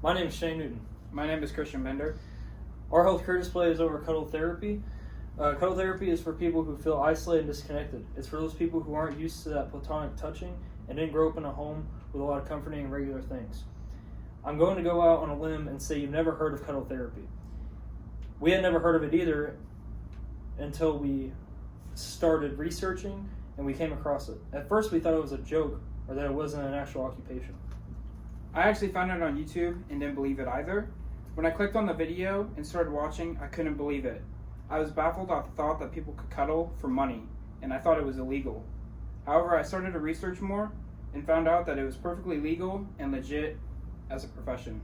My name is Shane Newton. My name is Christian Bender. Our healthcare display is over Cuddle therapy. Cuddle therapy is for people who feel isolated and disconnected. It's for those people who aren't used to that platonic touching and didn't grow up in a home with a lot of comforting and regular things. I'm going to go out on a limb and say you've never heard of cuddle therapy. We had never heard of it either until we started researching and we came across it. At first we thought it was a joke or that it wasn't an actual occupation. I actually found it on YouTube and didn't believe it either. When I clicked on the video and started watching, I couldn't believe it. I was baffled at the thought that people could cuddle for money, and I thought it was illegal. However, I started to research more and found out that it was perfectly legal and legit as a profession.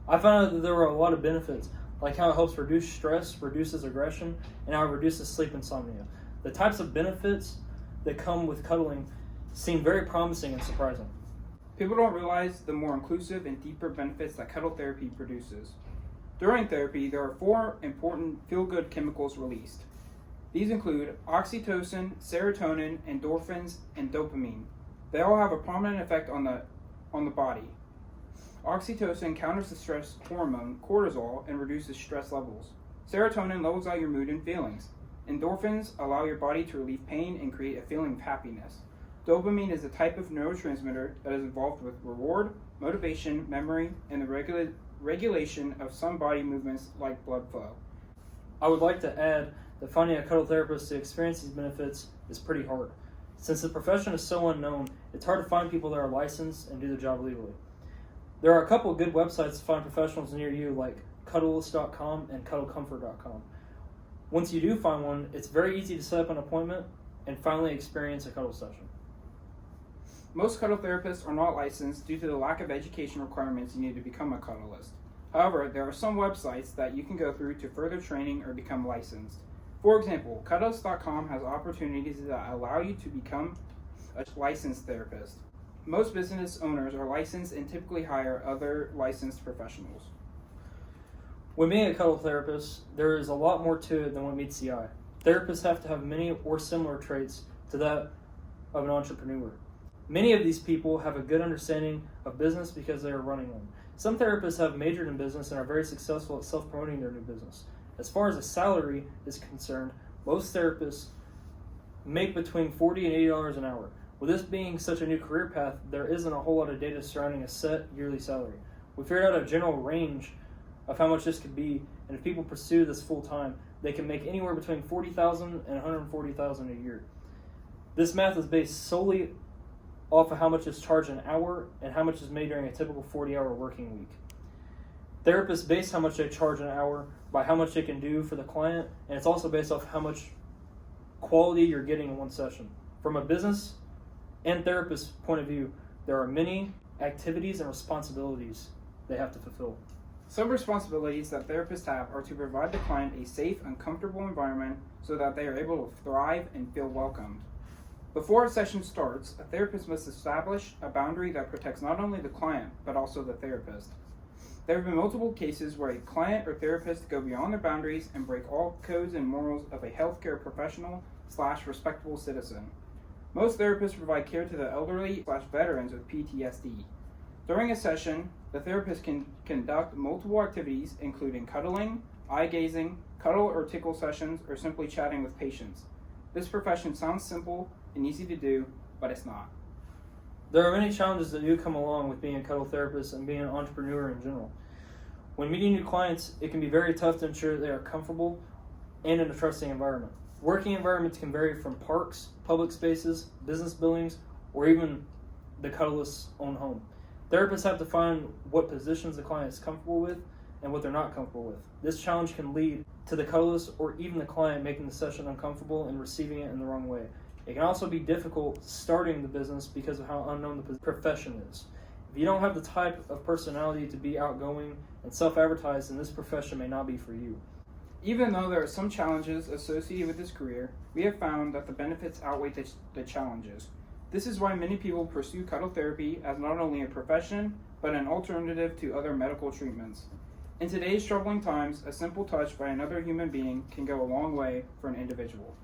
I found out that there were a lot of benefits, like how it helps reduce stress, reduces aggression, and how it reduces sleep insomnia. The types of benefits that come with cuddling seem very promising and surprising. People don't realize the more inclusive and deeper benefits that cuddle therapy produces. During therapy, there are 4 important feel-good chemicals released. These include oxytocin, serotonin, endorphins, and dopamine. They all have a prominent effect on the body. Oxytocin counters the stress hormone cortisol and reduces stress levels. Serotonin levels out your mood and feelings. Endorphins allow your body to relieve pain and create a feeling of happiness. Dopamine is a type of neurotransmitter that is involved with reward, motivation, memory, and the regulation of some body movements like blood flow. I would like to add that finding a cuddle therapist to experience these benefits is pretty hard. Since the profession is so unknown, it's hard to find people that are licensed and do the job legally. There are a couple of good websites to find professionals near you, like Cuddlist.com and CuddleComfort.com. Once you do find one, it's very easy to set up an appointment and finally experience a cuddle session. Most cuddle therapists are not licensed due to the lack of education requirements you need to become a cuddleist. However, there are some websites that you can go through to further training or become licensed. For example, Cuddlist.com has opportunities that allow you to become a licensed therapist. Most business owners are licensed and typically hire other licensed professionals. When being a cuddle therapist, there is a lot more to it than what meets the eye. Therapists have to have many or similar traits to that of an entrepreneur. Many of these people have a good understanding of business because they are running one. Some therapists have majored in business and are very successful at self-promoting their new business. As far as the salary is concerned, most therapists make between $40 and $80 an hour. With this being such a new career path, there isn't a whole lot of data surrounding a set yearly salary. We figured out a general range of how much this could be, and if people pursue this full time, they can make anywhere between $40,000 and $140,000 a year. This math is based solely off of how much is charged an hour and how much is made during a typical 40-hour working week. Therapists base how much they charge an hour by how much they can do for the client, and it's also based off how much quality you're getting in one session. From a business and therapist point of view, there are many activities and responsibilities they have to fulfill. Some responsibilities that therapists have are to provide the client a safe and comfortable environment so that they are able to thrive and feel welcomed. Before a session starts, a therapist must establish a boundary that protects not only the client, but also the therapist. There have been multiple cases where a client or therapist go beyond their boundaries and break all codes and morals of a healthcare professional/respectable citizen. Most therapists provide care to the elderly/veterans with PTSD. During a session, the therapist can conduct multiple activities, including cuddling, eye gazing, cuddle or tickle sessions, or simply chatting with patients. This profession sounds simple and easy to do, but it's not. There are many challenges that do come along with being a cuddle therapist and being an entrepreneur in general. When meeting new clients, it can be very tough to ensure they are comfortable and in a trusting environment. Working environments can vary from parks, public spaces, business buildings, or even the cuddlist's own home. Therapists have to find what positions the client is comfortable with and what they're not comfortable with. This challenge can lead to the cuddlist or even the client making the session uncomfortable and receiving it in the wrong way. It can also be difficult starting the business because of how unknown the profession is. If you don't have the type of personality to be outgoing and self-advertised, then this profession may not be for you. Even though there are some challenges associated with this career, we have found that the benefits outweigh the challenges. This is why many people pursue cuddle therapy as not only a profession, but an alternative to other medical treatments. In today's troubling times, a simple touch by another human being can go a long way for an individual.